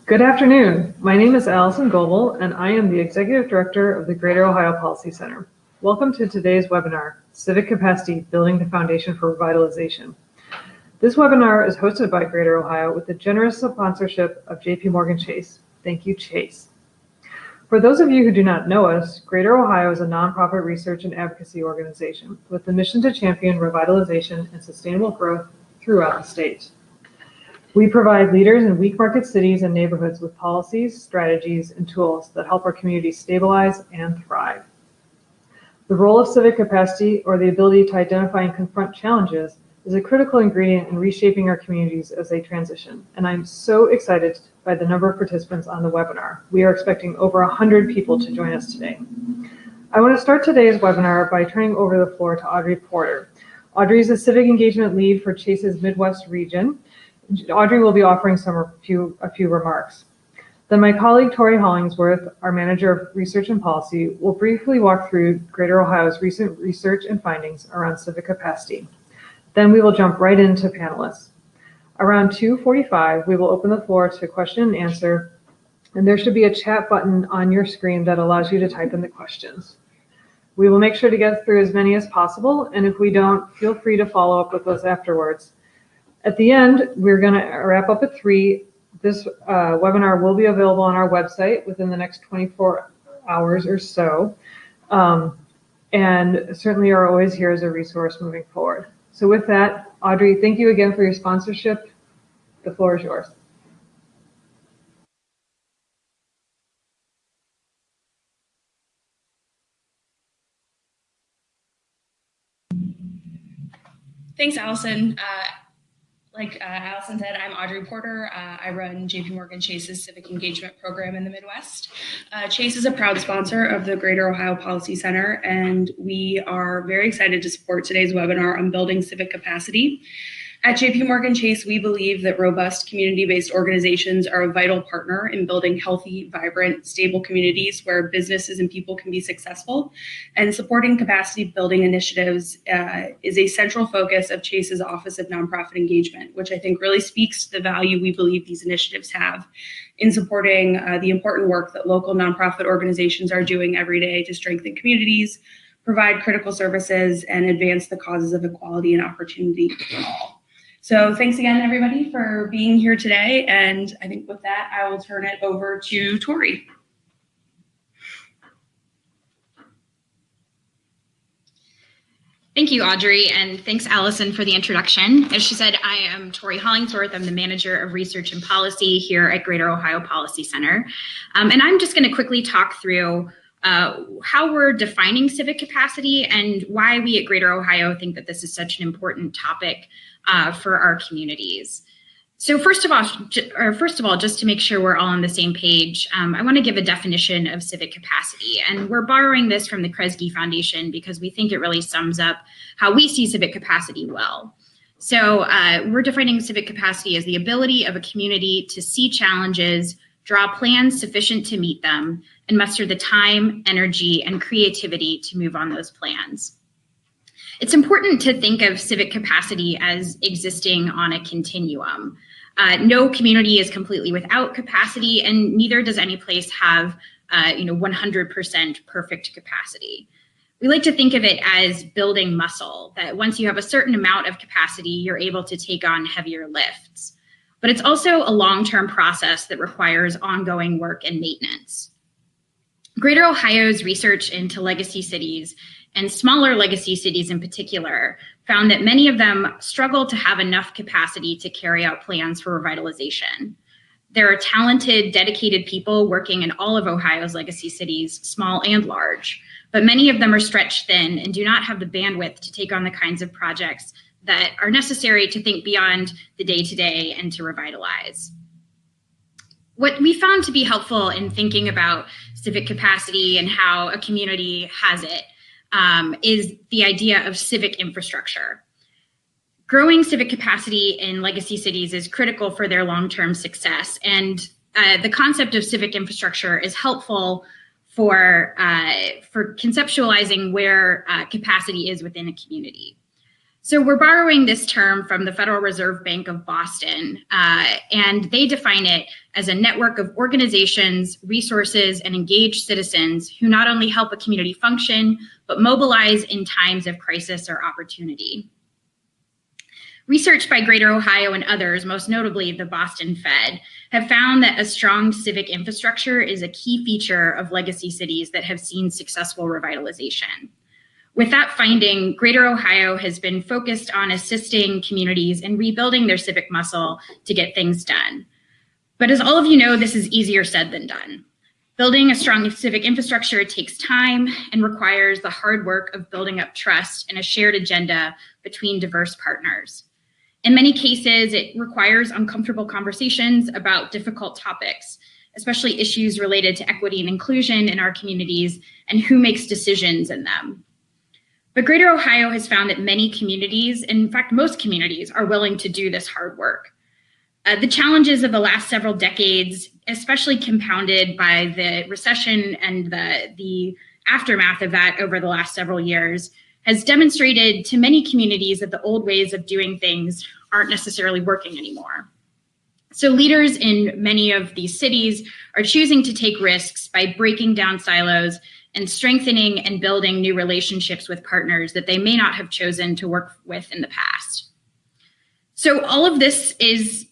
Good afternoon. My name is Allison Goebel, and I am the Executive Director of the Greater Ohio Policy Center. Welcome to today's webinar, Civic Capacity, Building the Foundation for Revitalization. This webinar is hosted by Greater Ohio with the generous sponsorship of JPMorgan Chase. Thank you, Chase. For those of you who do not know us, Greater Ohio is a nonprofit research and advocacy organization with the mission to champion revitalization and sustainable growth throughout the state. We provide leaders in weak market cities and neighborhoods with policies, strategies, and tools that help our communities stabilize and thrive. The role of civic capacity, or the ability to identify and confront challenges, is a critical ingredient in reshaping our communities as they transition, and I'm so excited by the number of participants on the webinar. We are expecting over 100 people to join us today. I want to start today's webinar by turning over the floor to Audrey Porter. Audrey is the Civic Engagement Lead for Chase's Midwest region. Audrey will be offering a few remarks. Then my colleague Tori Hollingsworth, our Manager of Research and Policy, will briefly walk through Greater Ohio's recent research and findings around civic capacity. Then we will jump right into panelists. Around 2:45, we will open the floor to question and answer, and there should be a chat button on your screen that allows you to type in the questions. We will make sure to get through as many as possible, and if we don't, feel free to follow up with us afterwards. At the end, we're going to wrap up at 3. This webinar will be available on our website within the next 24 hours or so, and certainly are always here as a resource moving forward. So with that, Audrey, thank you again for your sponsorship. The floor is yours. Thanks, Allison. Like Allison said, I'm Audrey Porter. I run JPMorgan Chase's Civic Engagement Program in the Midwest. Chase is a proud sponsor of the Greater Ohio Policy Center, and we are very excited to support today's webinar on building civic capacity. At JPMorgan Chase, we believe that robust community-based organizations are a vital partner in building healthy, vibrant, stable communities where businesses and people can be successful. And supporting capacity building initiatives is a central focus of Chase's Office of Nonprofit Engagement, which I think really speaks to the value we believe these initiatives have in supporting the important work that local nonprofit organizations are doing every day to strengthen communities, provide critical services, and advance the causes of equality and opportunity for all. So thanks again, everybody, for being here today. And I think with that, I will turn it over to Tori. Thank you, Audrey, and thanks, Allison, for the introduction. As she said, I am Tori Hollingsworth. I'm the Manager of Research and Policy here at Greater Ohio Policy Center. And I'm just going to quickly talk through how we're defining civic capacity and why we at Greater Ohio think that this is such an important topic for our communities. So first of all, just to make sure we're all on the same page, I want to give a definition of civic capacity. And we're borrowing this from the Kresge Foundation because we think it really sums up how we see civic capacity well. So we're defining civic capacity as the ability of a community to see challenges, draw plans sufficient to meet them, and muster the time, energy, and creativity to move on those plans. It's important to think of civic capacity as existing on a continuum. No community is completely without capacity, and neither does any place have 100% perfect capacity. We like to think of it as building muscle, that once you have a certain amount of capacity, you're able to take on heavier lifts. But it's also a long-term process that requires ongoing work and maintenance. Greater Ohio's research into legacy cities, and smaller legacy cities in particular, found that many of them struggle to have enough capacity to carry out plans for revitalization. There are talented, dedicated people working in all of Ohio's legacy cities, small and large, but many of them are stretched thin and do not have the bandwidth to take on the kinds of projects that are necessary to think beyond the day-to-day and to revitalize. What we found to be helpful in thinking about civic capacity and how a community has it is the idea of civic infrastructure. Growing civic capacity in legacy cities is critical for their long-term success, and the concept of civic infrastructure is helpful for conceptualizing where capacity is within a community. So we're borrowing this term from the Federal Reserve Bank of Boston, and they define it as a network of organizations, resources, and engaged citizens who not only help a community function, but mobilize in times of crisis or opportunity. Research by Greater Ohio and others, most notably the Boston Fed, have found that a strong civic infrastructure is a key feature of legacy cities that have seen successful revitalization. With that finding, Greater Ohio has been focused on assisting communities in rebuilding their civic muscle to get things done. But as all of you know, this is easier said than done. Building a strong civic infrastructure takes time and requires the hard work of building up trust and a shared agenda between diverse partners. In many cases, it requires uncomfortable conversations about difficult topics, especially issues related to equity and inclusion in our communities and who makes decisions in them. But Greater Ohio has found that many communities, in fact, most communities, are willing to do this hard work. The challenges of the last several decades, especially compounded by the recession and the aftermath of that over the last several years, has demonstrated to many communities that the old ways of doing things aren't necessarily working anymore. So leaders in many of these cities are choosing to take risks by breaking down silos and strengthening and building new relationships with partners that they may not have chosen to work with in the past. So all of this is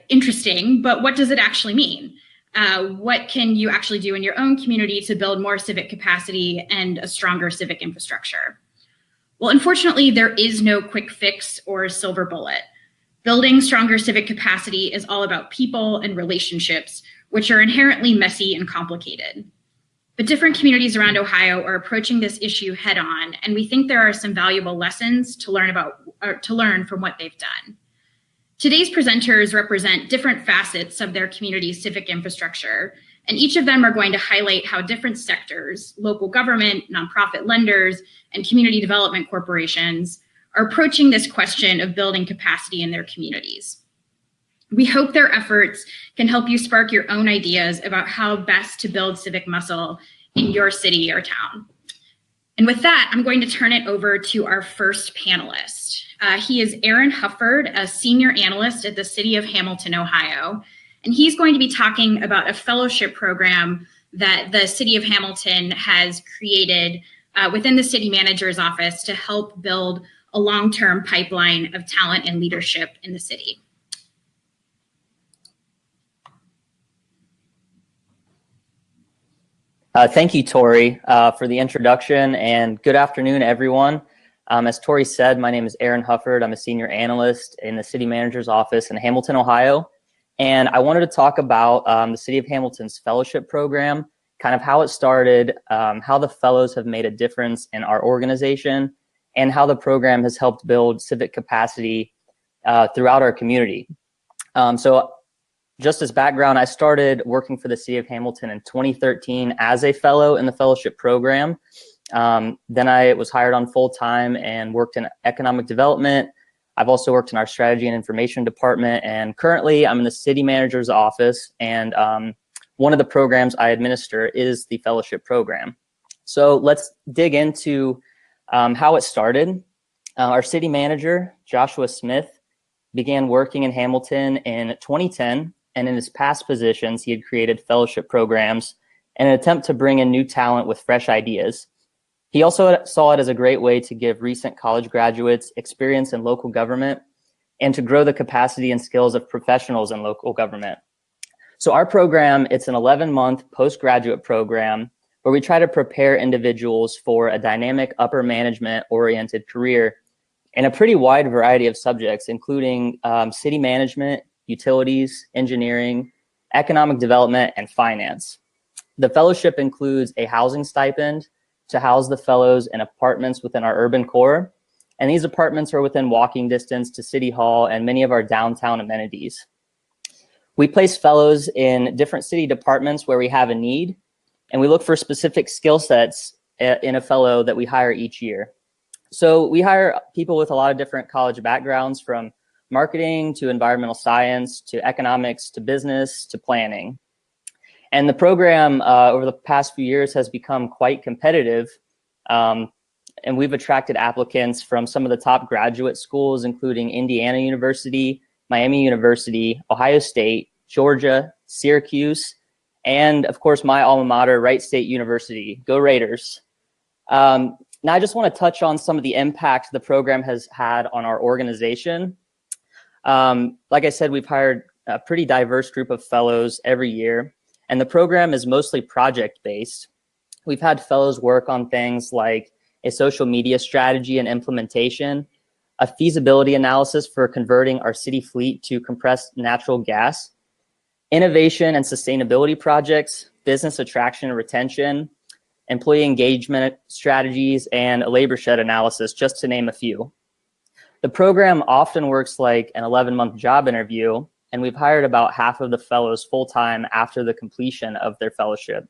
interesting, but what does it actually mean? What can you actually do in your own community to build more civic capacity and a stronger civic infrastructure? Well, unfortunately, there is no quick fix or silver bullet. Building stronger civic capacity is all about people and relationships, which are inherently messy and complicated. But different communities around Ohio are approaching this issue head on, and we think there are some valuable lessons to learn from what they've done. Today's presenters represent different facets of their community's civic infrastructure, and each of them are going to highlight how different sectors, local government, nonprofit lenders, and community development corporations are approaching this question of building capacity in their communities. We hope their efforts can help you spark your own ideas about how best to build civic muscle in your city or town. And with that, I'm going to turn it over to our first panelist. He is Erin Hufford, a senior analyst at the City of Hamilton, Ohio. And he's going to be talking about a fellowship program that the City of Hamilton has created within the city manager's office to help build a long-term pipeline of talent and leadership in the city. Thank you, Tori, for the introduction, and good afternoon, everyone. As Tori said, my name is Erin Hufford. I'm a senior analyst in the city manager's office in Hamilton, Ohio. And I wanted to talk about the City of Hamilton's fellowship program, kind of how it started, how the fellows have made a difference in our organization, and how the program has helped build civic capacity throughout our community. So just as background, I started working for the City of Hamilton in 2013 as a fellow in the fellowship program. Then I was hired on full-time and worked in economic development. I've also worked in our strategy and information department, and currently I'm in the city manager's office, and one of the programs I administer is the fellowship program. So let's dig into how it started. Our city manager, Joshua Smith, began working in Hamilton in 2010, and in his past positions, he had created fellowship programs in an attempt to bring in new talent with fresh ideas. He also saw it as a great way to give recent college graduates experience in local government and to grow the capacity and skills of professionals in local government. So our program, it's an 11-month postgraduate program where we try to prepare individuals for a dynamic upper management-oriented career in a pretty wide variety of subjects, including city management, utilities, engineering, economic development, and finance. The fellowship includes a housing stipend to house the fellows in apartments within our urban core, and these apartments are within walking distance to City Hall and many of our downtown amenities. We place fellows in different city departments where we have a need, and we look for specific skill sets in a fellow that we hire each year. So we hire people with a lot of different college backgrounds, from marketing to environmental science to economics to business to planning. And the program over the past few years has become quite competitive. and we've attracted applicants from some of the top graduate schools, including Indiana University, Miami University, Ohio State, Georgia, Syracuse, and of course, my alma mater, Wright State University. Go Raiders. Now, I just want to touch on some of the impact the program has had on our organization. Like I said, we've hired a pretty diverse group of fellows every year, and the program is mostly project-based. We've had fellows work on things like a social media strategy and implementation, a feasibility analysis for converting our city fleet to compressed natural gas, innovation and sustainability projects, business attraction and retention, employee engagement strategies, and a labor shed analysis, just to name a few. The program often works like an 11-month job interview, and we've hired about half of the fellows full-time after the completion of their fellowship.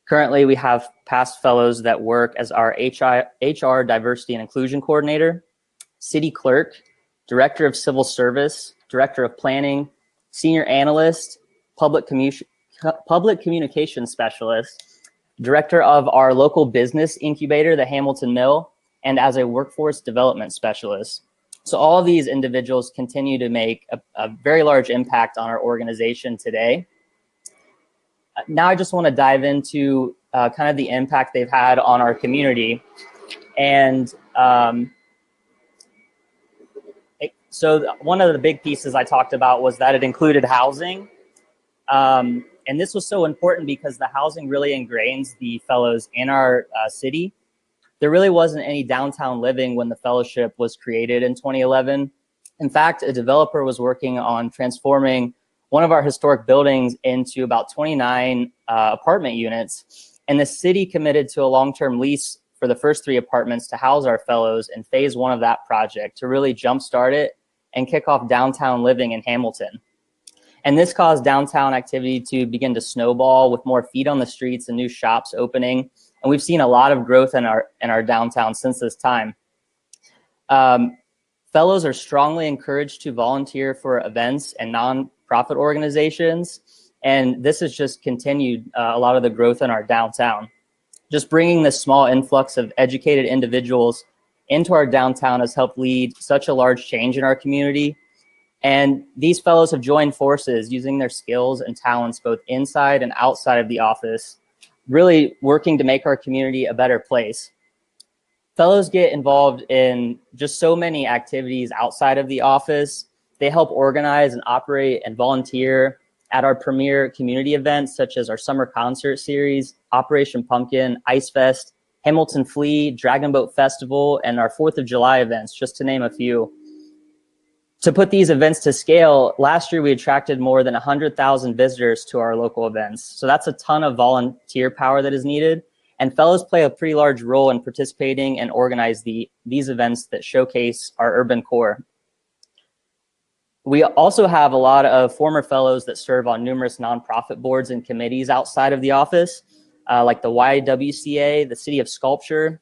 Currently, we have past fellows that work as our HR Diversity and Inclusion Coordinator, City Clerk, Director of Civil Service, Director of Planning, Senior Analyst, Public Communications Specialist, Director of our local business incubator, the Hamilton Mill, and as a Workforce Development Specialist. So all of these individuals continue to make a very large impact on our organization today. Now I just want to dive into kind of the impact they've had on our community. And so one of the big pieces I talked about was that it included housing. And this was so important because the housing really ingrains the fellows in our city. There really wasn't any downtown living when the fellowship was created in 2011. In fact, a developer was working on transforming one of our historic buildings into about 29 apartment units. And the city committed to a long-term lease for the first 3 apartments to house our fellows in phase 1 of that project to really jumpstart it and kick off downtown living in Hamilton. And this caused downtown activity to begin to snowball with more feet on the streets and new shops opening. And we've seen a lot of growth in our downtown since this time. Fellows are strongly encouraged to volunteer for events and nonprofit organizations. And this has just continued a lot of the growth in our downtown. Just bringing this small influx of educated individuals into our downtown has helped lead such a large change in our community. And these fellows have joined forces using their skills and talents both inside and outside of the office, really working to make our community a better place. Fellows get involved in just so many activities outside of the office. They help organize and operate and volunteer at our premier community events, such as our summer concert series, Operation Pumpkin, Ice Fest, Hamilton Flea, Dragon Boat Festival, and our 4th of July events, just to name a few. To put these events to scale, last year we attracted more than 100,000 visitors to our local events. So that's a ton of volunteer power that is needed. And fellows play a pretty large role in participating and organize these events that showcase our urban core. We also have a lot of former fellows that serve on numerous nonprofit boards and committees outside of the office, like the YWCA, the City of Sculpture,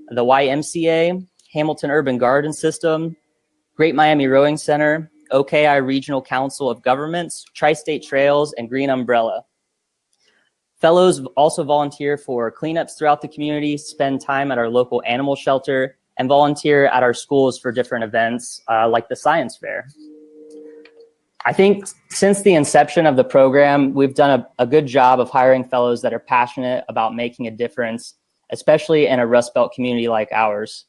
the YMCA, Hamilton Urban Garden System, Great Miami Rowing Center, OKI Regional Council of Governments, Tri-State Trails, and Green Umbrella. Fellows also volunteer for cleanups throughout the community, spend time at our local animal shelter, and volunteer at our schools for different events like the science fair. I think since the inception of the program, we've done a good job of hiring fellows that are passionate about making a difference, especially in a Rust Belt community like ours.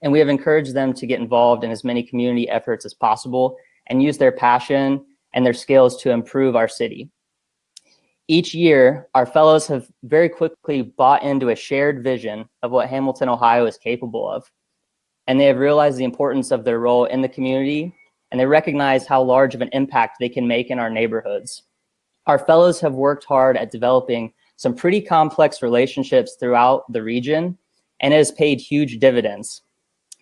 And we have encouraged them to get involved in as many community efforts as possible and use their passion and their skills to improve our city. Each year, our fellows have very quickly bought into a shared vision of what Hamilton, Ohio is capable of. And they have realized the importance of their role in the community, and they recognize how large of an impact they can make in our neighborhoods. Our fellows have worked hard at developing some pretty complex relationships throughout the region, and it has paid huge dividends.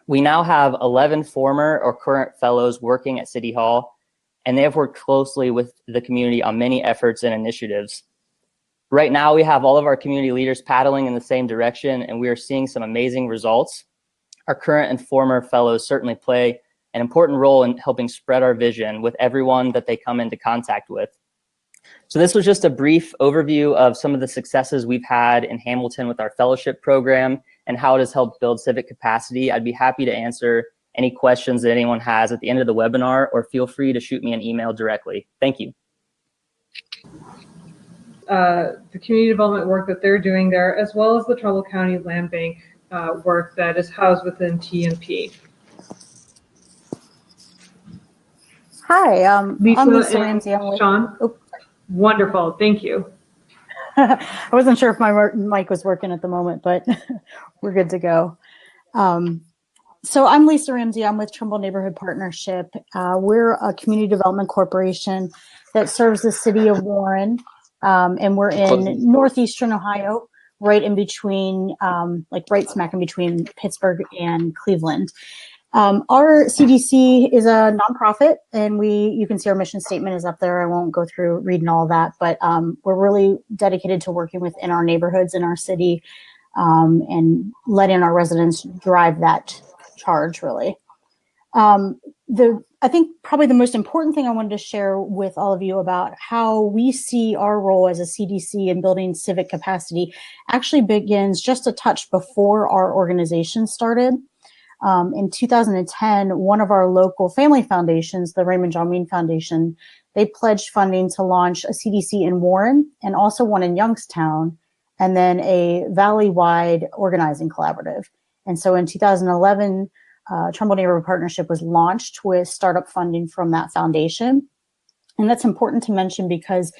We now have 11 former or current fellows working at City Hall, and they have worked closely with the community on many efforts and initiatives. Right now, we have all of our community leaders paddling in the same direction, and we are seeing some amazing results. Our current and former fellows certainly play an important role in helping spread our vision with everyone that they come into contact with. So this was just a brief overview of some of the successes we've had in Hamilton with our fellowship program. and how it has helped build civic capacity. I'd be happy to answer any questions that anyone has at the end of the webinar, or feel free to shoot me an email directly. Thank you. The community development work that they're doing there, as well as the Trumbull County Land Bank work that is housed within TNP. Hi, I'm Lisa Ramsey. I'm with Sean. Oh, wonderful, thank you. I wasn't sure if my mic was working at the moment, but we're good to go. So I'm Lisa Ramsey. I'm with Trumbull Neighborhood Partnership. We're a community development corporation that serves the city of Warren, and we're in northeastern Ohio, right in between, like right smack in between Pittsburgh and Cleveland. Our CDC is a nonprofit, and you can see our mission statement is up there. I won't go through reading all that, but we're really dedicated to working within our neighborhoods in our city, and letting our residents drive that charge, really. I think probably the most important thing I wanted to share with all of you about how we see our role as a CDC in building civic capacity actually begins just a touch before our organization started. In 2010, one of our local family foundations, the Raymond John Mean Foundation, they pledged funding to launch a CDC in Warren and also one in Youngstown, and then a valley-wide organizing collaborative. And so in 2011, Trumbull Neighborhood Partnership was launched with startup funding from that foundation. And that's important to mention because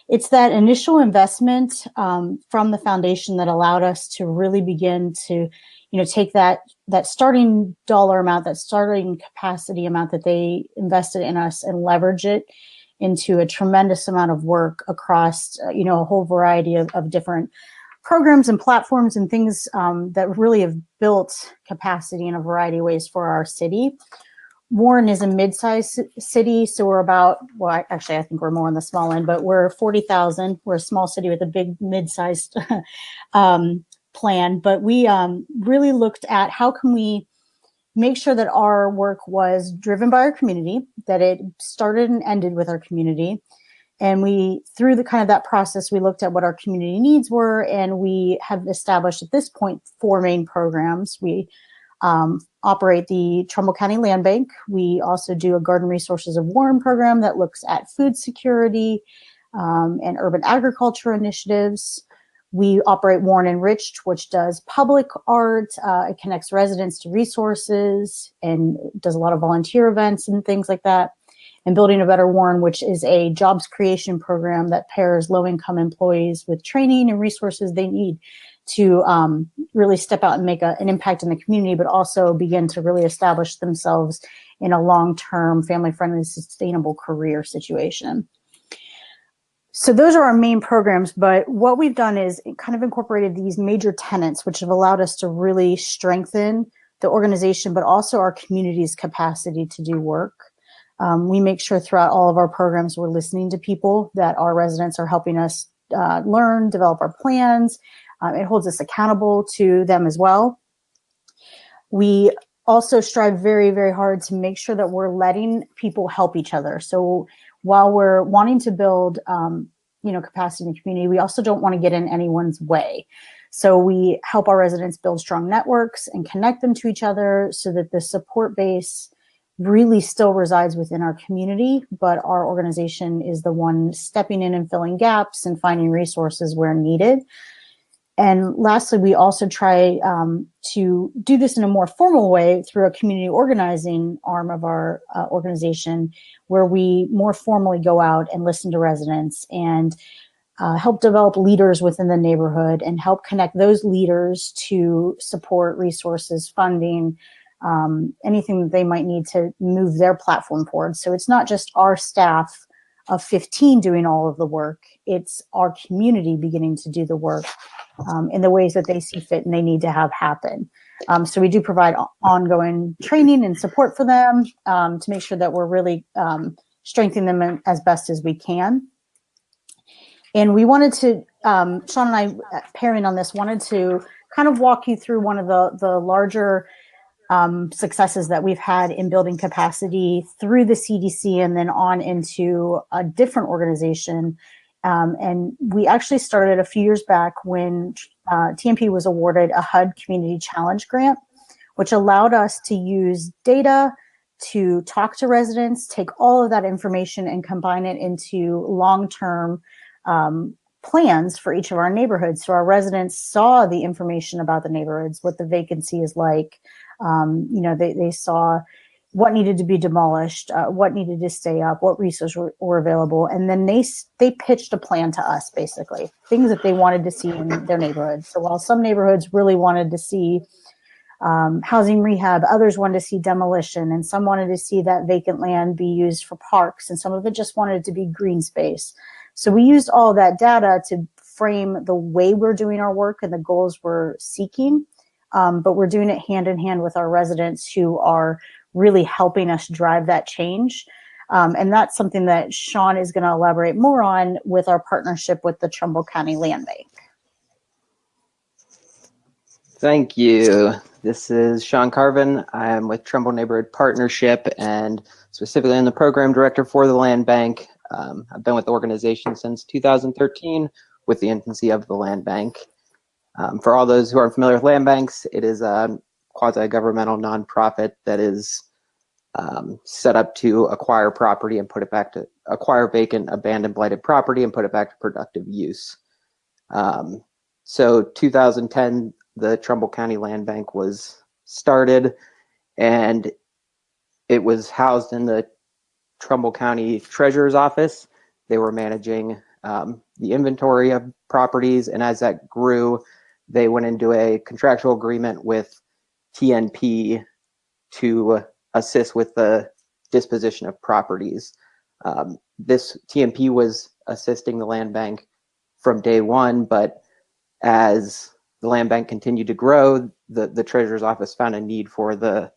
it's that initial investment from the foundation that allowed us to really begin to take that starting dollar amount, that starting capacity amount that they invested in us, and leverage it into a tremendous amount of work across, a whole variety of different programs and platforms and things that really have built capacity in a variety of ways for our city. Warren is a mid-sized city, so we're about, well, actually, I think we're more on the small end, but we're 40,000. We're a small city with a big mid-sized plan, but we really looked at how can we make sure that our work was driven by our community, that it started and ended with our community. And through the kind of that process, we looked at what our community needs were, and we have established at this point 4 main programs. We operate the Trumbull County Land Bank. We also do a Garden Resources of Warren program that looks at food security and urban agriculture initiatives. We operate Warren Enriched, which does public art. It connects residents to resources and does a lot of volunteer events and things like that. And Building a Better Warren, which is a jobs creation program that pairs low-income employees with training and resources they need to really step out and make an impact in the community, but also begin to really establish themselves in a long-term, family-friendly, sustainable career situation. So those are our main programs, but what we've done is kind of incorporated these major tenets, which have allowed us to really strengthen the organization, but also our community's capacity to do work. We make sure throughout all of our programs we're listening to people, that our residents are helping us learn, develop our plans. It holds us accountable to them as well. We also strive very, very hard to make sure that we're letting people help each other. So while we're wanting to build capacity in the community, we also don't want to get in anyone's way. So we help our residents build strong networks and connect them to each other so that the support base really still resides within our community, but our organization is the one stepping in and filling gaps and finding resources where needed. And lastly, we also try to do this in a more formal way through a community organizing arm of our organization, where we more formally go out and listen to residents and help develop leaders within the neighborhood and help connect those leaders to support, resources, funding, anything that they might need to move their platform forward. So it's not just our staff of 15 doing all of the work, it's our community beginning to do the work in the ways that they see fit and they need to have happen. So we do provide ongoing training and support for them to make sure that we're really strengthening them as best as we can. And we wanted to, Sean and I, pairing on this, wanted to kind of walk you through one of the larger successes that we've had in building capacity through the CDC and then on into a different organization. And we actually started a few years back when TMP was awarded a HUD Community Challenge grant, which allowed us to use data to talk to residents, take all of that information and combine it into long-term plans for each of our neighborhoods. So our residents saw the information about the neighborhoods, what the vacancy is like. They saw what needed to be demolished, what needed to stay up, what resources were available. And then they pitched a plan to us, basically, things that they wanted to see in their neighborhoods. So while some neighborhoods really wanted to see housing rehab, others wanted to see demolition, and some wanted to see that vacant land be used for parks, and some of it just wanted it to be green space. So we used all that data to frame the way we're doing our work and the goals we're seeking, but we're doing it hand in hand with our residents who are really helping us drive that change. And that's something that Sean is going to elaborate more on with our partnership with the Trumbull County Land Bank. Thank you. This is Sean Carvin. I'm with Trumbull Neighborhood Partnership and specifically I'm the program director for the Land Bank. I've been with the organization since 2013 with the infancy of the Land Bank. For all those who aren't familiar with land banks, it is a quasi-governmental nonprofit that is set up to acquire property and put it back to acquire vacant, abandoned, blighted property and put it back to productive use. So 2010, the Trumbull County Land Bank was started, and it was housed in the Trumbull County Treasurer's Office. They were managing the inventory of properties, and as that grew, they went into a contractual agreement with TNP to assist with the disposition of properties. This TNP was assisting the land bank from day one, but as the land bank continued to grow, the treasurer's office found a need for the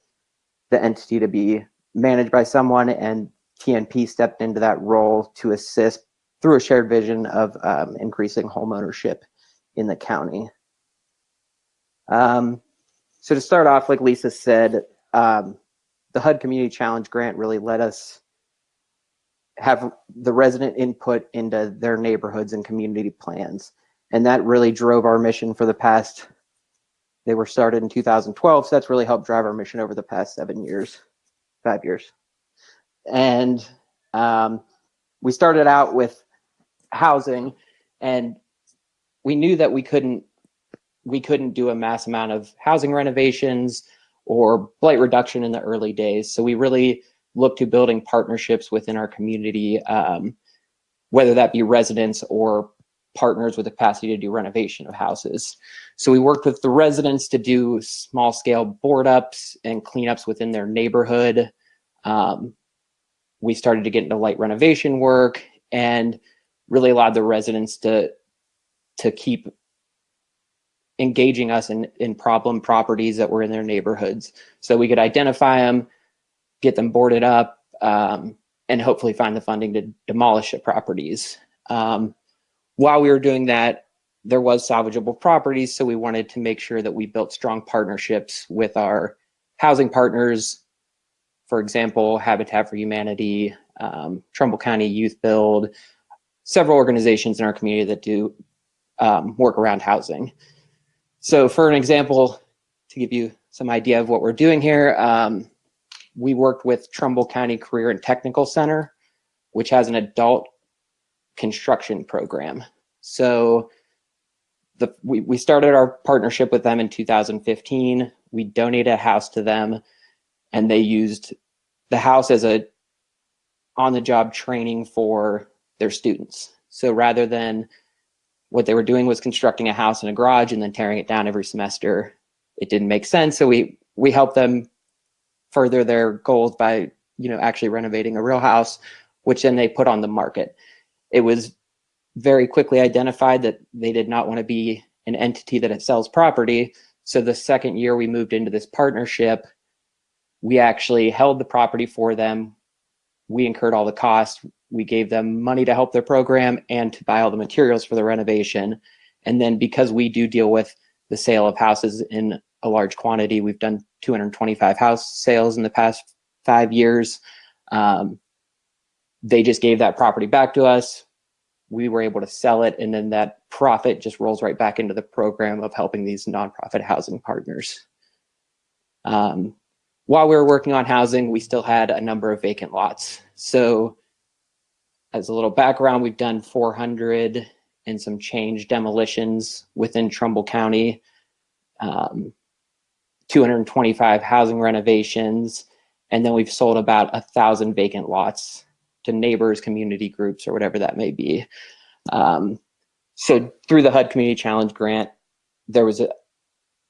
entity to be managed by someone, and TNP stepped into that role to assist through a shared vision of increasing home ownership in the county. So to start off, like Lisa said, the HUD Community Challenge grant really let us have the resident input into their neighborhoods and community plans. And that really drove our mission for the past, they were started in 2012, so that's really helped drive our mission over the past 5 years. And we started out with housing, and we knew that we couldn't do a mass amount of housing renovations or blight reduction in the early days. So we really looked to building partnerships within our community, whether that be residents or partners with the capacity to do renovation of houses. So we worked with the residents to do small scale board ups and cleanups within their neighborhood. We started to get into light renovation work and really allowed the residents to keep engaging us in problem properties that were in their neighborhoods, so we could identify them, get them boarded up, and hopefully find the funding to demolish the properties. While we were doing that, there was salvageable properties, so we wanted to make sure that we built strong partnerships with our housing partners. For example, Habitat for Humanity, Trumbull County Youth Build, several organizations in our community that do work around housing. So for an example, to give you some idea of what we're doing here, we worked with Trumbull County Career and Technical Center, which has an adult construction program. So we started our partnership with them in 2015. We donated a house to them, and they used the house as a on-the-job training for their students. So rather than what they were doing was constructing a house in a garage and then tearing it down every semester, it didn't make sense. So we helped them further their goals by actually renovating a real house, which then they put on the market. It was very quickly identified that they did not want to be an entity that sells property. So the second year we moved into this partnership, we actually held the property for them. We incurred all the costs. We gave them money to help their program and to buy all the materials for the renovation. And then because we do deal with the sale of houses in a large quantity, we've done 225 house sales in the past 5 years. They just gave that property back to us. we were able to sell it, and then that profit just rolls right back into the program of helping these nonprofit housing partners. While we were working on housing, we still had a number of vacant lots. So as a little background, we've done 400 and some change demolitions within Trumbull County, 225 housing renovations, and then we've sold about 1,000 vacant lots to neighbors, community groups, or whatever that may be. So through the HUD Community Challenge Grant, there was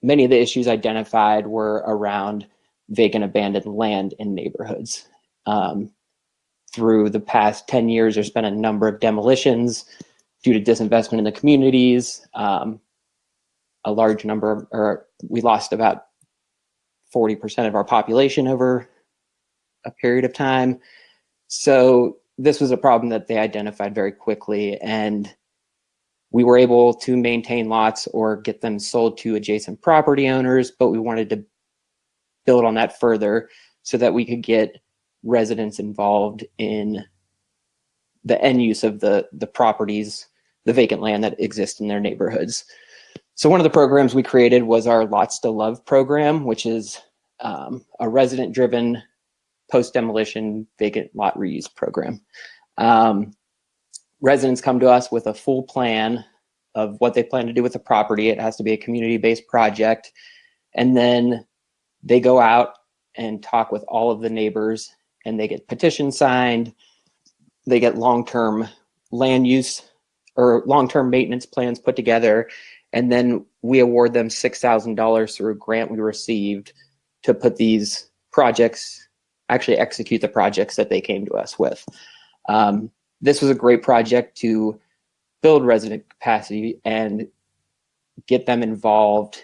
many of the issues identified were around vacant abandoned land in neighborhoods. Through the past 10 years, there's been a number of demolitions due to disinvestment in the communities. A large number, or we lost about 40% of our population over a period of time. So this was a problem that they identified very quickly, and we were able to maintain lots or get them sold to adjacent property owners, but we wanted to build on that further so that we could get residents involved in the end use of the properties, the vacant land that exists in their neighborhoods. So one of the programs we created was our Lots to Love program, which is a resident-driven post-demolition vacant lot reuse program. Residents come to us with a full plan of what they plan to do with the property. It has to be a community-based project. And then they go out and talk with all of the neighbors, and they get petitions signed. They get long-term land use or long-term maintenance plans put together. And then we award them $6,000 through a grant we received to put these projects, actually execute the projects that they came to us with. This was a great project to build resident capacity and get them involved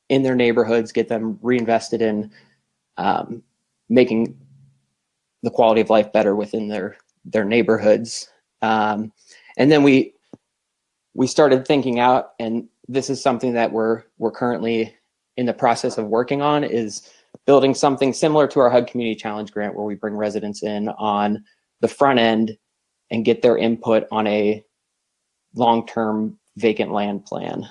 in their neighborhoods, get them reinvested in making the quality of life better within their neighborhoods. And then we started thinking out, and this is something that we're currently in the process of working on, is building something similar to our HUD Community Challenge Grant, where we bring residents in on the front end and get their input on a long-term vacant land plan.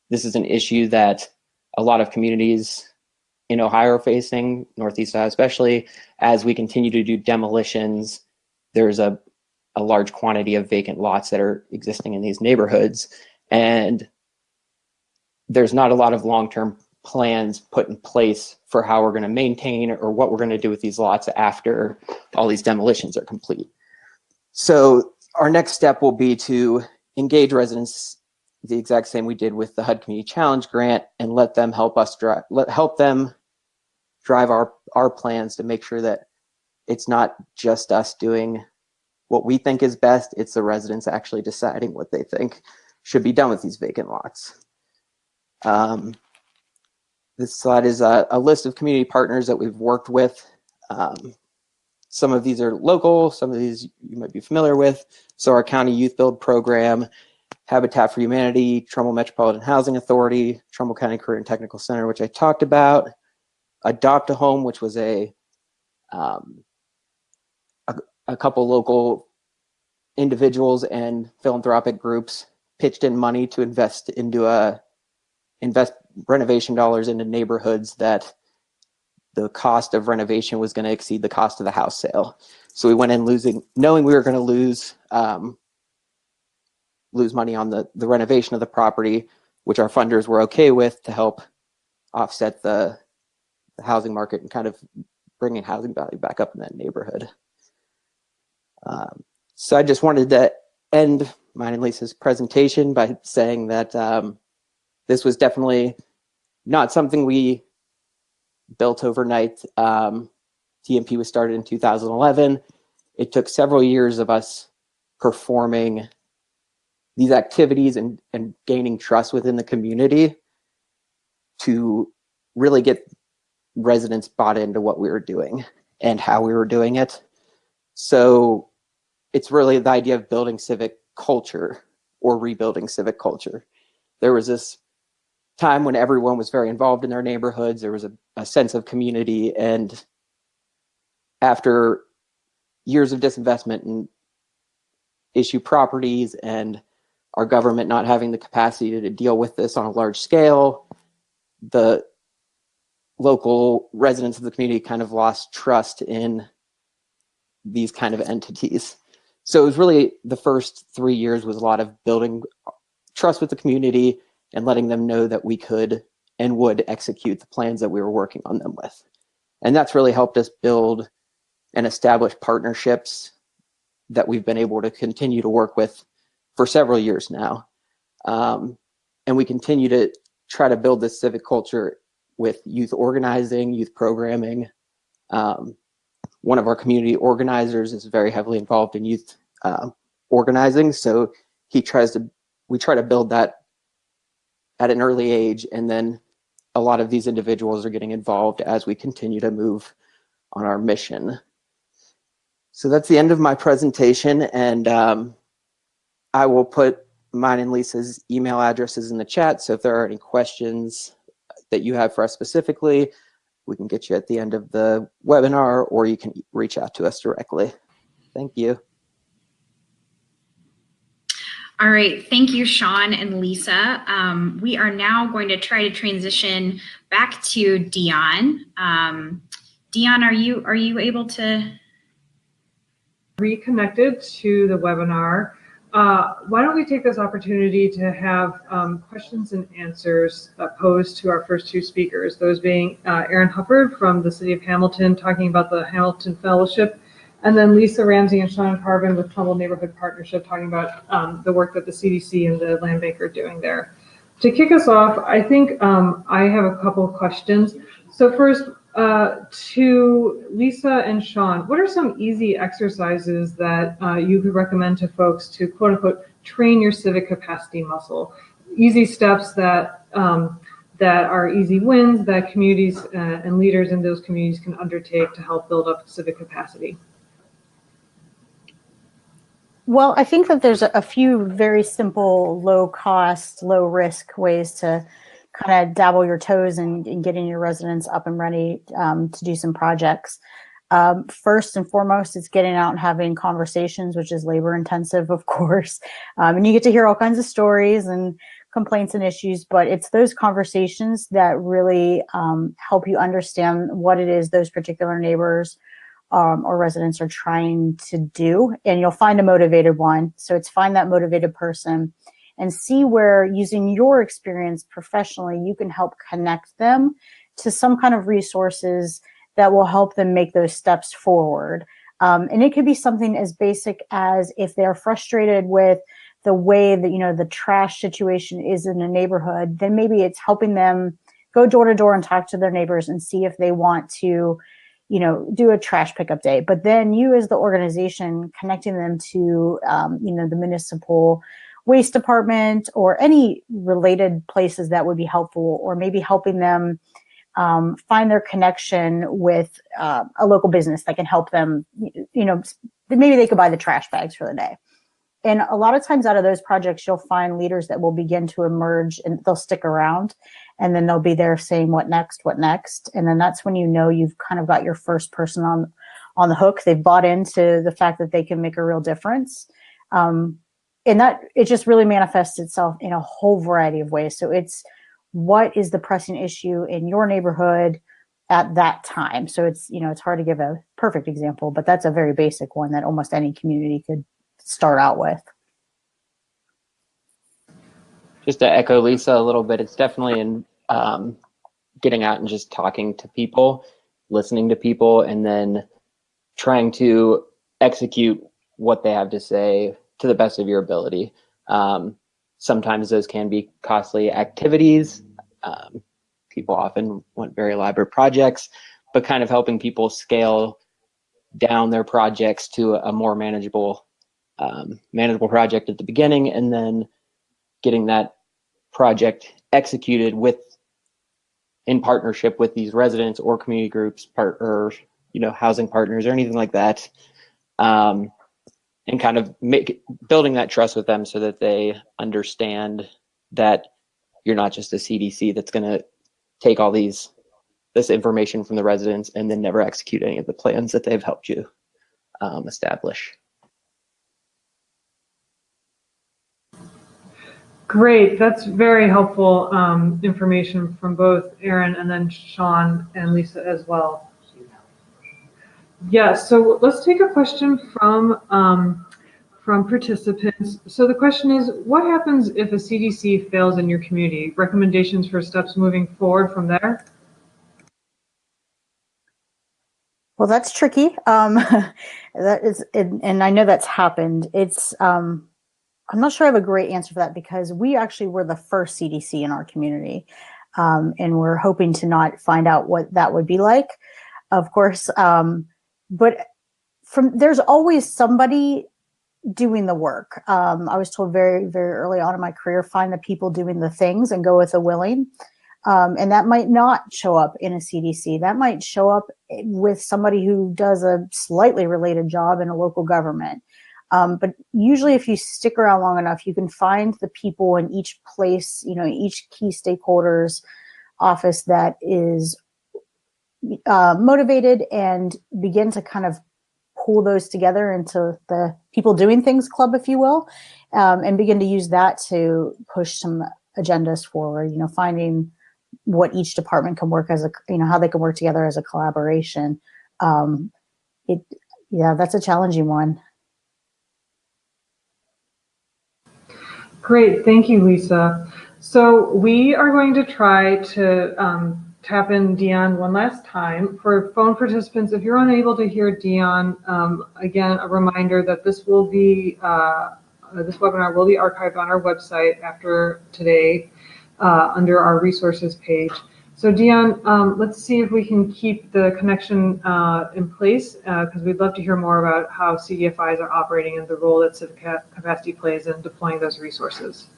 This is an issue that a lot of communities in Ohio are facing, Northeast Ohio especially. As we continue to do demolitions, there's a large quantity of vacant lots that are existing in these neighborhoods, and there's not a lot of long-term plans put in place for how we're going to maintain or what we're going to do with these lots after all these demolitions are complete. So our next step will be to engage residents the exact same we did with the HUD Community Challenge Grant, and let them help us help them drive our plans to make sure that it's not just us doing what we think is best, it's the residents actually deciding what they think should be done with these vacant lots. This slide is a list of community partners that we've worked with. Some of these are local, some of these you might be familiar with. So our County Youth Build Program, Habitat for Humanity, Trumbull Metropolitan Housing Authority, Trumbull County Career and Technical Center, which I talked about, Adopt a Home, which was a couple local individuals and philanthropic groups pitched in money to invest renovation dollars into neighborhoods that the cost of renovation was going to exceed the cost of the house sale. So we went in knowing we were going to lose money on the renovation of the property, which our funders were okay with, to help offset the housing market and kind of bringing housing value back up in that neighborhood. So I just wanted to end mine and Lisa's presentation by saying that this was definitely not something we built overnight. TMP was started in 2011. It took several years of us performing these activities and gaining trust within the community to really get residents bought into what we were doing and how we were doing it. So it's really the idea of building civic culture or rebuilding civic culture. There was this time when everyone was very involved in their neighborhoods. There was a sense of community, and after years of disinvestment and issue properties and our government not having the capacity to deal with this on a large scale, the local residents of the community kind of lost trust in these kind of entities. So it was really, the first 3 years was a lot of building trust with the community and letting them know that we could and would execute the plans that we were working on them with. And that's really helped us build and establish partnerships that we've been able to continue to work with for several years now. And we continue to try to build this civic culture with youth organizing, youth programming. One of our community organizers is very heavily involved in youth organizing. So we try to build that at an early age. And then a lot of these individuals are getting involved as we continue to move on our mission. So that's the end of my presentation. And I will put mine and Lisa's email addresses in the chat. So if there are any questions that you have for us specifically, we can get you at the end of the webinar, or you can reach out to us directly. Thank you. All right, thank you, Sean and Lisa. We are now going to try to transition back to Dion. Dion, are you able to? Reconnected to the webinar. Why don't we take this opportunity to have questions and answers posed to our first two speakers, those being Erin Hufford from the City of Hamilton, talking about the Hamilton Fellowship, and then Lisa Ramsey and Sean Carvin with Trumbull Neighborhood Partnership, talking about the work that the CDC and the Land Bank are doing there. To kick us off, I think I have a couple of questions. So first, to Lisa and Sean, what are some easy exercises that you could recommend to folks to quote unquote train your civic capacity muscle? Easy steps that that are easy wins that communities and leaders in those communities can undertake to help build up civic capacity. Well, I think that there's a few very simple, low cost, low risk ways to kind of dabble your toes in getting your residents up and ready to do some projects. First and foremost, it's getting out and having conversations, which is labor intensive, of course. And you get to hear all kinds of stories and complaints and issues, but it's those conversations that really help you understand what it is those particular neighbors or residents are trying to do. And you'll find a motivated one. So it's find that motivated person and see where, using your experience professionally, you can help connect them to some kind of resources that will help them make those steps forward. And it could be something as basic as, if they're frustrated with the way that, the trash situation is in a neighborhood, then maybe it's helping them go door to door and talk to their neighbors and see if they want to, do a trash pickup day. But then you, as the organization, connecting them to, the municipal waste department or any related places that would be helpful, or maybe helping them find their connection with a local business that can help them, maybe they could buy the trash bags for the day. And a lot of times out of those projects, you'll find leaders that will begin to emerge and they'll stick around, and then they'll be there saying, what next? And then that's when you've kind of got your first person on the hook. They've bought into the fact that they can make a real difference. And that it just really manifests itself in a whole variety of ways. So it's, what is the pressing issue in your neighborhood at that time? So it's, it's hard to give a perfect example, but that's a very basic one that almost any community could start out with. Just to echo Lisa a little bit, it's definitely in getting out and just talking to people, listening to people, and then trying to execute what they have to say to the best of your ability. Sometimes those can be costly activities. People often want very elaborate projects, but kind of helping people scale down their projects to a more manageable project at the beginning, and then getting that project executed in partnership with these residents or community groups, or housing partners or anything like that. And kind of building that trust with them so that they understand that you're not just a CDC that's going to take all this information from the residents and then never execute any of the plans that they've helped you establish. Great, that's very helpful information from both Erin and then Sean and Lisa as well. Yeah, so let's take a question from participants. So the question is, what happens if a CDC fails in your community? Recommendations for steps moving forward from there? Well, that's tricky. That is, and I know that's happened. It's, I'm not sure I have a great answer for that because we actually were the first CDC in our community. And we're hoping to not find out what that would be like, of course. But there's always somebody doing the work. I was told very, very early on in my career, find the people doing the things and go with the willing. And that might not show up in a CDC. That might show up with somebody who does a slightly related job in a local government. But usually if you stick around long enough, you can find the people in each place, each key stakeholder's office that is motivated and begin to kind of pull those together into the people doing things club, if you will, and begin to use that to push some agendas forward, finding what each department can work as how they can work together as a collaboration. That's a challenging one. Great, thank you, Lisa. So we are going to try to tap in Dion one last time. For phone participants, if you're unable to hear Dion, again, a reminder that this will be, this webinar will be archived on our website after today under our resources page. So Dion, let's see if we can keep the connection in place because we'd love to hear more about how CDFIs are operating and the role that civic capacity plays in deploying those resources.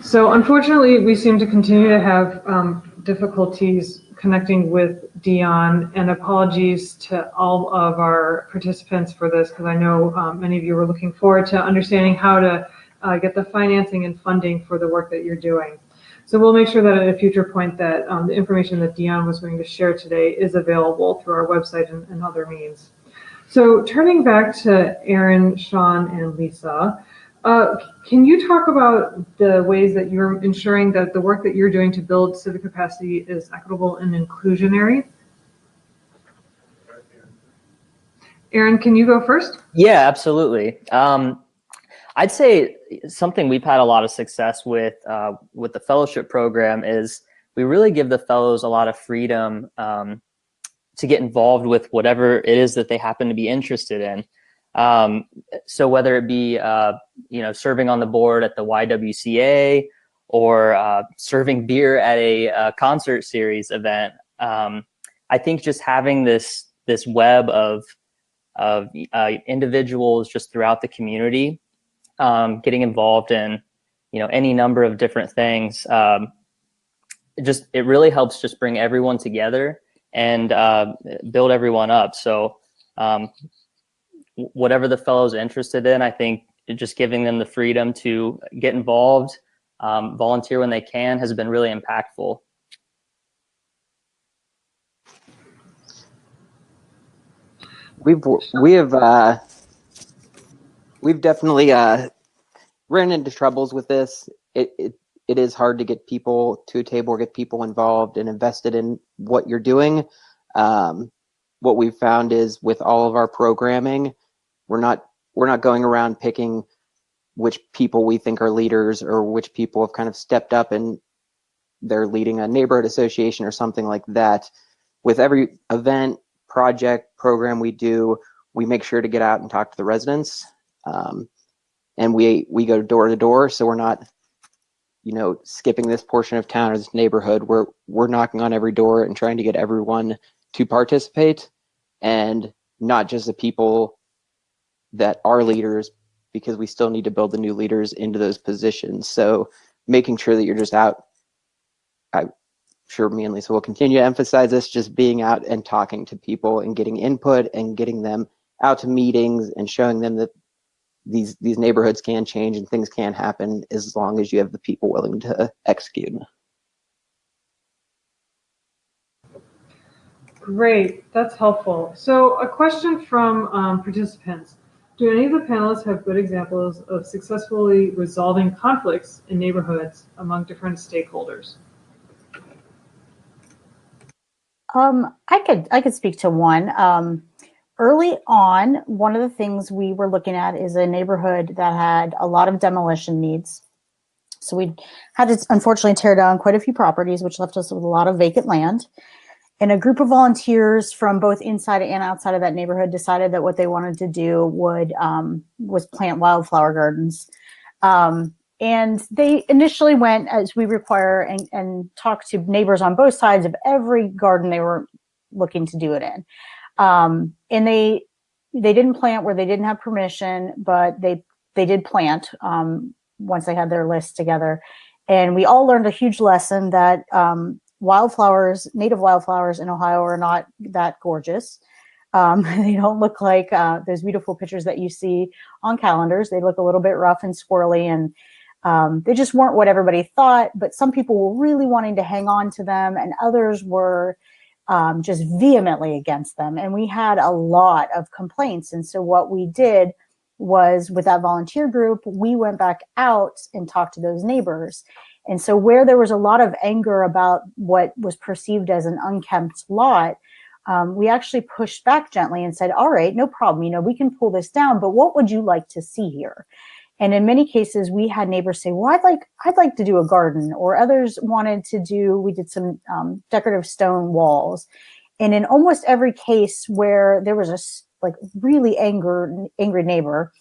So unfortunately, we seem to continue to have difficulties connecting with Dion, and apologies to all of our participants for this, because I know many of you were looking forward to understanding how to get the financing and funding for the work that you're doing. So we'll make sure that at a future point that the information that Dion was going to share today is available through our website and other means. So turning back to Erin, Sean, and Lisa, can you talk about the ways that you're ensuring that the work that you're doing to build civic capacity is equitable and inclusionary? Erin, can you go first? Yeah, absolutely. I'd say something we've had a lot of success with the fellowship program is we really give the fellows a lot of freedom to get involved with whatever it is that they happen to be interested in. So whether it be, serving on the board at the YWCA or serving beer at a concert series event, I think just having this web of individuals just throughout the community getting involved in, any number of different things, it really helps just bring everyone together and build everyone up. So whatever the fellow's interested in, I think just giving them the freedom to get involved, volunteer when they can, has been really impactful. We've definitely ran into troubles with this. It is hard to get people to a table or get people involved and invested in what you're doing. What we've found is with all of our programming, we're not going around picking which people we think are leaders or which people have kind of stepped up and they're leading a neighborhood association or something like that. With every event, project, program we do, we make sure to get out and talk to the residents. And we go door to door, so we're not, skipping this portion of town or this neighborhood. We're knocking on every door and trying to get everyone to participate, and not just the people that are leaders, because we still need to build the new leaders into those positions. So making sure that you're just out, I'm sure me and Lisa will continue to emphasize this, just being out and talking to people and getting input and getting them out to meetings and showing them that these neighborhoods can change and things can happen as long as you have the people willing to execute. Great, that's helpful. So a question from participants. Do any of the panelists have good examples of successfully resolving conflicts in neighborhoods among different stakeholders? I could speak to one. Early on, one of the things we were looking at is a neighborhood that had a lot of demolition needs. So we had to unfortunately tear down quite a few properties, which left us with a lot of vacant land. And a group of volunteers from both inside and outside of that neighborhood decided that what they wanted to do was plant wildflower gardens. And they initially went, as we require, and talked to neighbors on both sides of every garden they were looking to do it in. And they didn't plant where they didn't have permission, but they did plant once they had their list together. And we all learned a huge lesson that wildflowers, native wildflowers in Ohio, are not that gorgeous. They don't look like those beautiful pictures that you see on calendars. They look a little bit rough and squirrely, and they just weren't what everybody thought. But some people were really wanting to hang on to them, and others were just vehemently against them. And we had a lot of complaints. And so what we did was, with that volunteer group, we went back out and talked to those neighbors. And so where there was a lot of anger about what was perceived as an unkempt lot, we actually pushed back gently and said, all right, no problem. We can pull this down, but what would you like to see here? And in many cases, we had neighbors say, well, I'd like to do a garden, or others wanted to do, we did some decorative stone walls. And in almost every case where there was a really angry neighbor,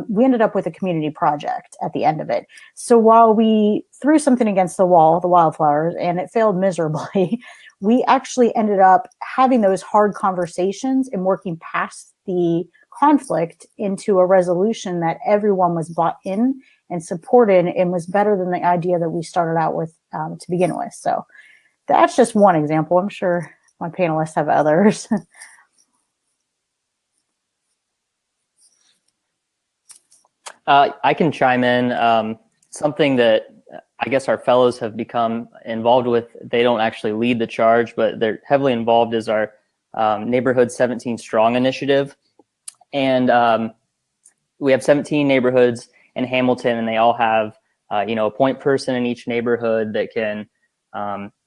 we ended up with a community project at the end of it. So while we threw something against the wall, the wildflowers, and it failed miserably, we actually ended up having those hard conversations and working past the conflict into a resolution that everyone was bought in and supported, and was better than the idea that we started out with to begin with. So that's just one example. I'm sure my panelists have others. I can chime in. Something that I guess our fellows have become involved with, they don't actually lead the charge, but they're heavily involved, is our Neighborhood 17 Strong initiative. And we have 17 neighborhoods in Hamilton, and they all have a point person in each neighborhood that can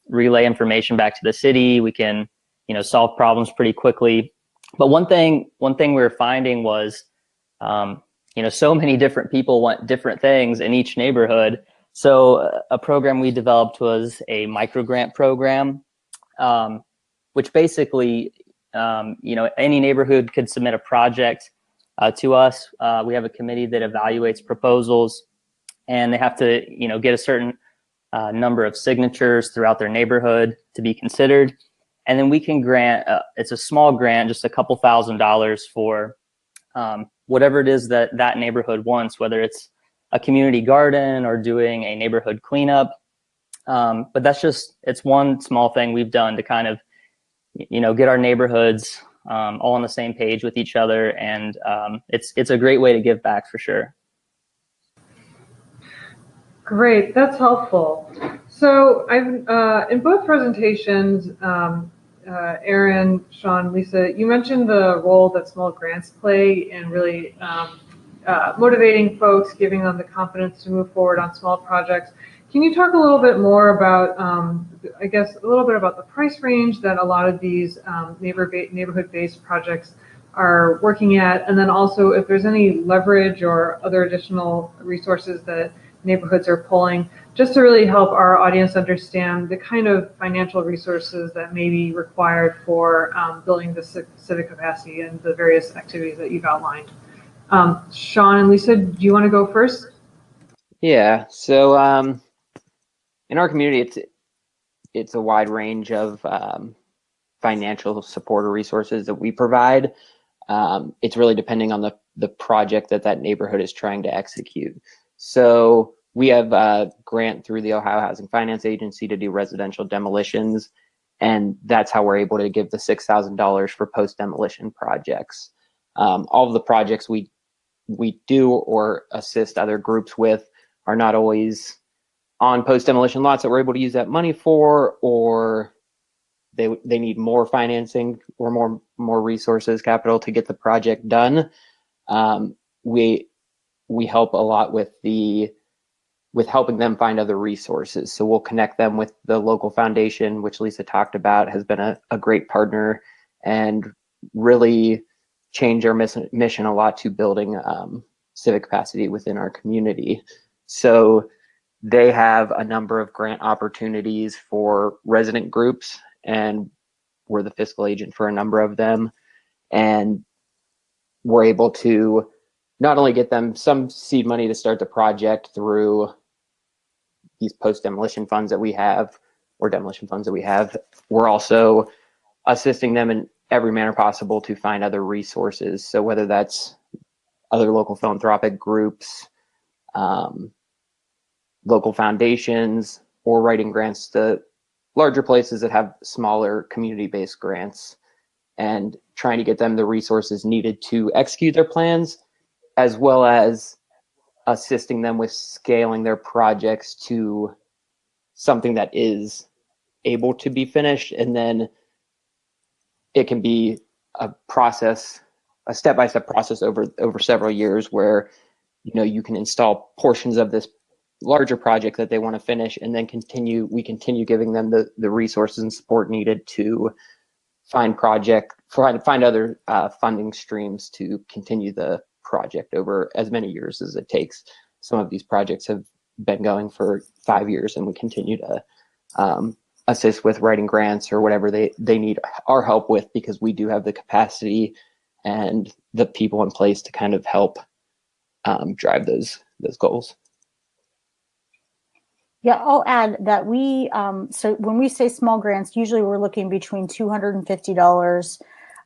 relay information back to the city. We can solve problems pretty quickly. But one thing we were finding was so many different people want different things in each neighborhood. So a program we developed was a micro grant program, which basically, any neighborhood could submit a project to us. We have a committee that evaluates proposals, and they have to, get a certain number of signatures throughout their neighborhood to be considered. And then we can grant, it's a small grant, just a couple $1,000s for whatever it is that neighborhood wants, whether it's a community garden or doing a neighborhood cleanup. But it's one small thing we've done to kind of, get our neighborhoods all on the same page with each other. And it's a great way to give back for sure. Great, that's helpful. So I've in both presentations, Erin, Sean, Lisa, you mentioned the role that small grants play in really motivating folks, giving them the confidence to move forward on small projects. Can you talk a little bit more about, a little bit about the price range that a lot of these neighborhood-based projects are working at, and then also if there's any leverage or other additional resources that neighborhoods are pulling, just to really help our audience understand the kind of financial resources that may be required for building the civic capacity and the various activities that you've outlined. Sean and Lisa, do you want to go first? Yeah, so in our community, it's a wide range of financial support or resources that we provide. It's really depending on the project that neighborhood is trying to execute. So we have a grant through the Ohio Housing Finance Agency to do residential demolitions, and that's how we're able to give the $6,000 for post-demolition projects. All of the projects we we do or assist other groups with are not always on post-demolition lots that we're able to use that money for, or they need more financing or more resources, capital to get the project done. We help a lot with helping them find other resources. So we'll connect them with the local foundation, which Lisa talked about, has been a great partner and really changed our mission a lot to building civic capacity within our community. So they have a number of grant opportunities for resident groups, and we're the fiscal agent for a number of them. And we're able to not only get them some seed money to start the project through these post-demolition funds that we have, or demolition funds that we have, we're also assisting them in every manner possible to find other resources. So whether that's other local philanthropic groups, local foundations, or writing grants to larger places that have smaller community-based grants, and trying to get them the resources needed to execute their plans, as well as assisting them with scaling their projects to something that is able to be finished. And then it can be a process, a step-by-step process over several years, where you can install portions of this larger project that they want to finish, and then we continue giving them the resources and support needed to find other funding streams to continue the project over as many years as it takes. Some of these projects have been going for 5 years, and we continue to assist with writing grants or whatever they need our help with, because we do have the capacity and the people in place to kind of help drive those goals. Yeah, I'll add that so when we say small grants, usually we're looking between $250 to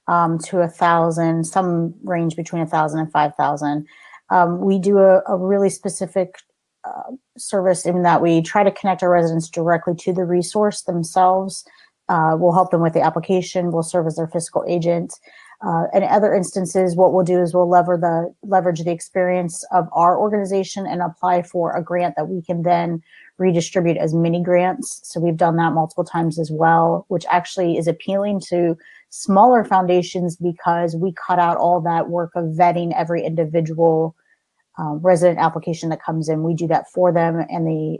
$1,000, some range between $1,000 and $5,000. We do a really specific service in that we try to connect our residents directly to the resource themselves. We'll help them with the application. We'll serve as their fiscal agent. In other instances, what we'll do is we'll leverage the experience of our organization and apply for a grant that we can then redistribute as mini grants. So we've done that multiple times as well, which actually is appealing to smaller foundations because we cut out all that work of vetting every individual resident application that comes in. We do that for them, and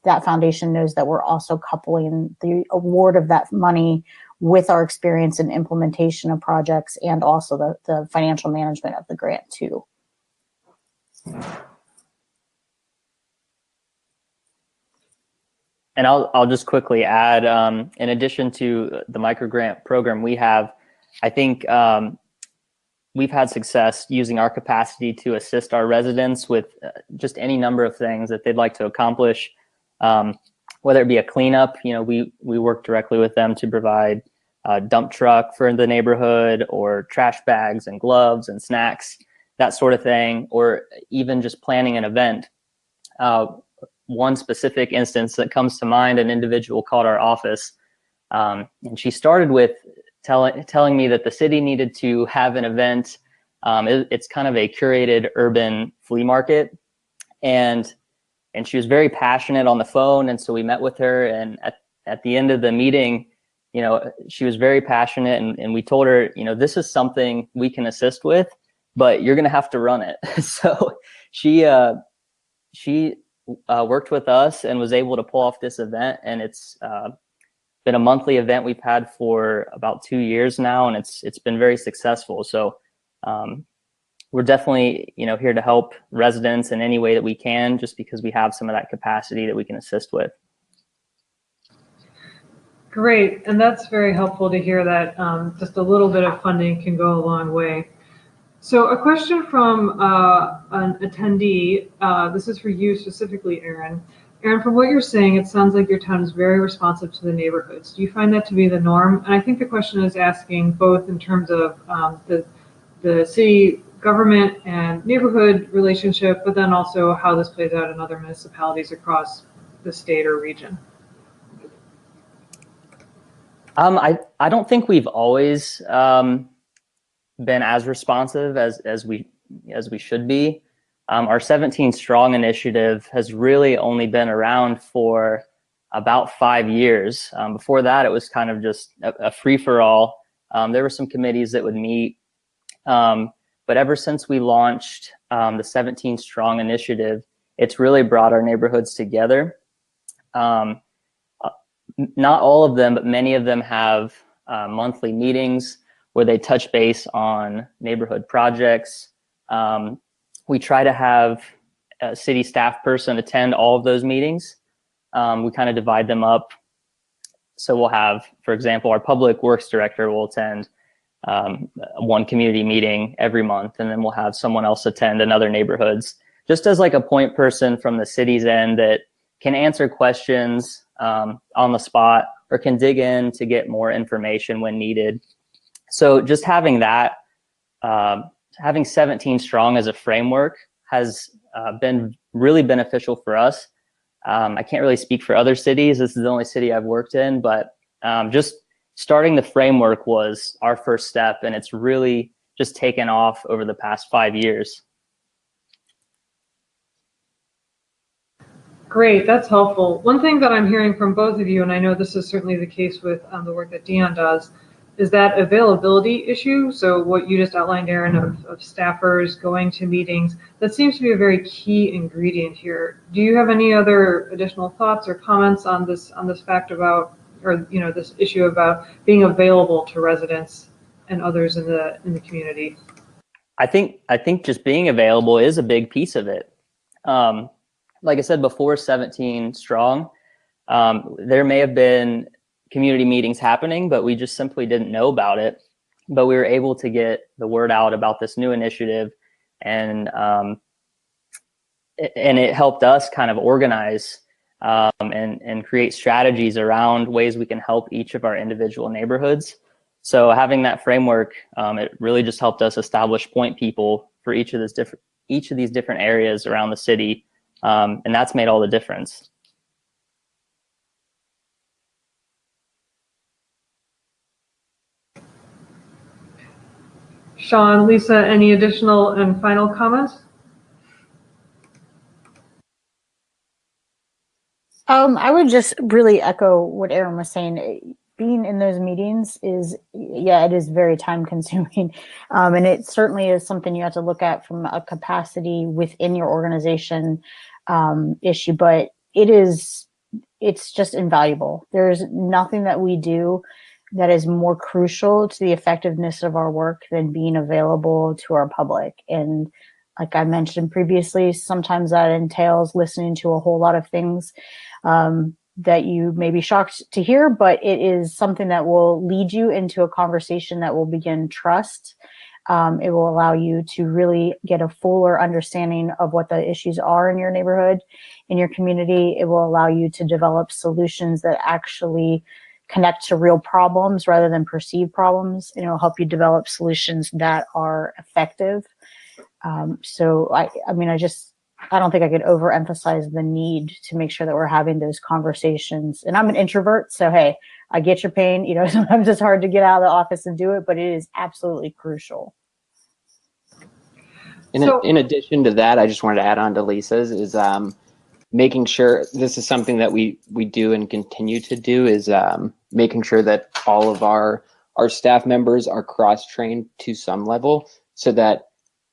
that foundation knows that we're also coupling the award of that money with our experience in implementation of projects and also the financial management of the grant too. And I'll just quickly add, in addition to the microgrant program we have, I think we've had success using our capacity to assist our residents with just any number of things that they'd like to accomplish, whether it be a cleanup. We work directly with them to provide a dump truck for the neighborhood, or trash bags and gloves and snacks, that sort of thing, or even just planning an event. One specific instance that comes to mind, an individual called our office, and she started with telling me that the city needed to have an event. It's kind of a curated urban flea market, and she was very passionate on the phone. And so we met with her, and at the end of the meeting, she was very passionate, and we told her, this is something we can assist with, but you're going to have to run it. So she worked with us and was able to pull off this event, and it's been a monthly event we've had for about 2 years now, and it's been very successful. So we're definitely here to help residents in any way that we can, just because we have some of that capacity that we can assist with. Great, and that's very helpful to hear that just a little bit of funding can go a long way. So a question from an attendee, this is for you specifically, Erin. Erin, from what you're saying, it sounds like your town is very responsive to the neighborhoods. Do you find that to be the norm? And I think the question is asking both in terms of the city government and neighborhood relationship, but then also how this plays out in other municipalities across the state or region. I don't think we've always been as responsive as we as we should be. Our 17 Strong initiative has really only been around for about 5 years. Before that, it was kind of just a free-for-all. There were some committees that would meet, but ever since we launched the 17 Strong initiative, it's really brought our neighborhoods together. Not all of them, but many of them have monthly meetings where they touch base on neighborhood projects. We try to have a city staff person attend all of those meetings. We kind of divide them up. So we'll have, for example, our public works director will attend one community meeting every month, and then we'll have someone else attend another neighborhoods, just as like a point person from the city's end that can answer questions on the spot or can dig in to get more information when needed. So just having that, having 17 Strong as a framework has been really beneficial for us. I can't really speak for other cities. This is the only city I've worked in, but just starting the framework was our first step, and it's really just taken off over the past 5 years. Great, that's helpful. One thing that I'm hearing from both of you, and I know this is certainly the case with the work that Dion does, is that availability issue. So what you just outlined, Erin, of staffers going to meetings, that seems to be a very key ingredient here. Do you have any other additional thoughts or comments on this fact about, or this issue about being available to residents and others in the community? I think just being available is a big piece of it. Like I said before, 17 Strong, there may have been community meetings happening, but we just simply didn't know about it. But we were able to get the word out about this new initiative, and it helped us kind of organize and create strategies around ways we can help each of our individual neighborhoods. So having that framework, it really just helped us establish point people for each of these different areas around the city, and that's made all the difference. Sean, Lisa, any additional and final comments? I would just really echo what Erin was saying. Being in those meetings it is very time consuming. And it certainly is something you have to look at from a capacity within your organization issue, but it's just invaluable. There's nothing that we do that is more crucial to the effectiveness of our work than being available to our public. And like I mentioned previously, sometimes that entails listening to a whole lot of things that you may be shocked to hear, but it is something that will lead you into a conversation that will begin trust. It will allow you to really get a fuller understanding of what the issues are in your neighborhood, in your community. It will allow you to develop solutions that actually connect to real problems rather than perceived problems. And it will help you develop solutions that are effective. So I don't think I could overemphasize the need to make sure that we're having those conversations. And I'm an introvert, so hey, I get your pain. Sometimes it's hard to get out of the office and do it, but it is absolutely crucial. In addition to that, I just wanted to add on to Lisa's is making sure, this is something that we do and continue to do, is making sure that all of our staff members are cross-trained to some level, so that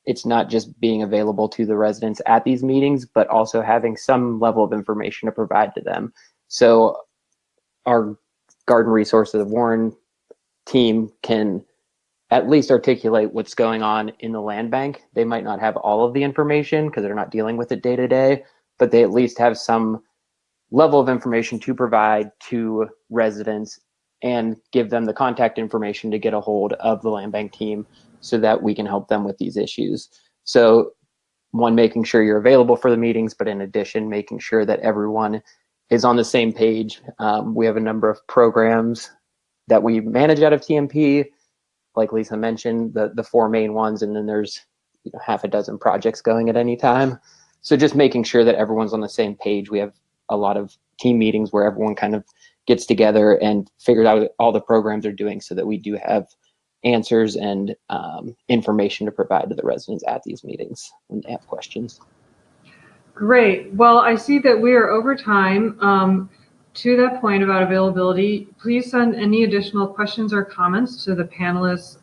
it's not just being available to the residents at these meetings, but also having some level of information to provide to them. So our Garden Resources of Warren team can at least articulate what's going on in the land bank. They might not have all of the information because they're not dealing with it day to day, but they at least have some level of information to provide to residents and give them the contact information to get a hold of the land bank team so that we can help them with these issues. So one, making sure you're available for the meetings, but in addition, making sure that everyone is on the same page. We have a number of programs that we manage out of TMP, like Lisa mentioned, the four main ones, and then there's half a dozen projects going at any time. So just making sure that everyone's on the same page. We have a lot of team meetings where everyone kind of gets together and figures out all the programs are doing, so that we do have answers and information to provide to the residents at these meetings when they have questions. Great. Well, I see that we are over time. To that point about availability, please send any additional questions or comments to the panelists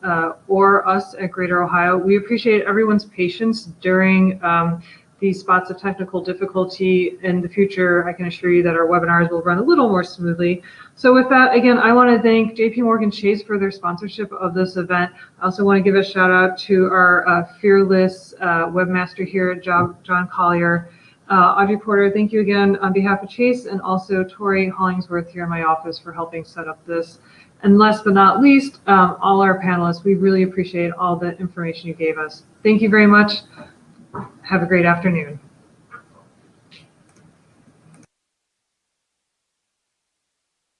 or us at Greater Ohio. We appreciate everyone's patience during these spots of technical difficulty. In the future, I can assure you that our webinars will run a little more smoothly. So with that, again, I want to thank JPMorgan Chase for their sponsorship of this event. I also want to give a shout out to our fearless webmaster here, John Collier. Audrey Porter, thank you again on behalf of Chase, and also Tori Hollingsworth here in my office for helping set up this. And last but not least, all our panelists, we really appreciate all the information you gave us. Thank you very much. Have a great afternoon.